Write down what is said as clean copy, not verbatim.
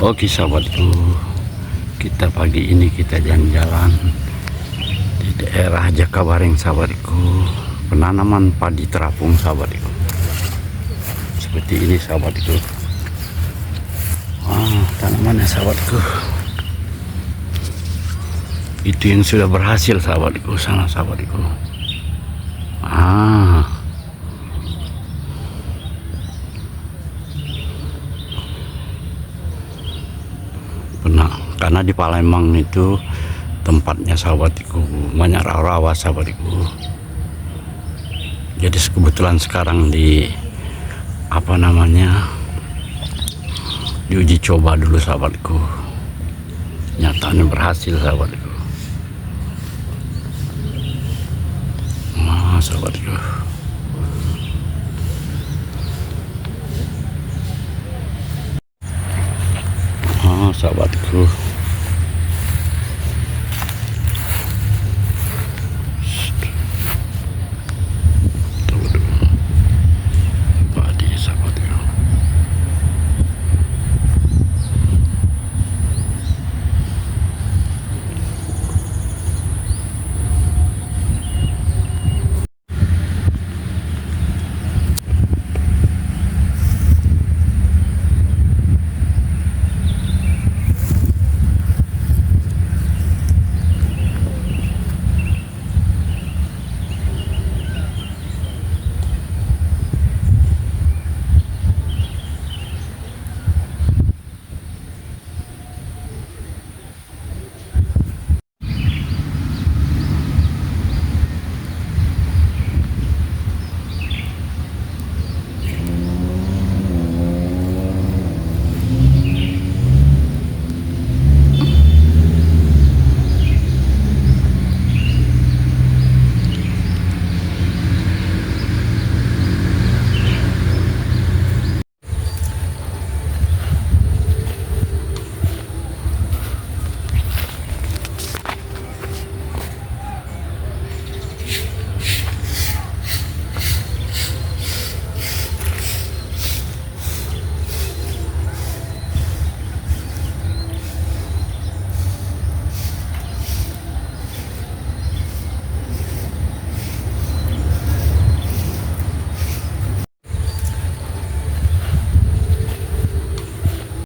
Oke sahabatku, kita pagi ini kita jalan-jalan di daerah Jakabareng sahabatku, penanaman padi terapung sahabatku. Seperti ini sahabatku. Tanamannya sahabatku. Itu yang sudah berhasil sahabatku, sana sahabatku. Karena di Palembang itu tempatnya sahabatku banyak rawa-rawa sahabatku. Jadi kebetulan sekarang di diuji coba dulu sahabatku. Nyatanya berhasil sahabatku. Sahabatku.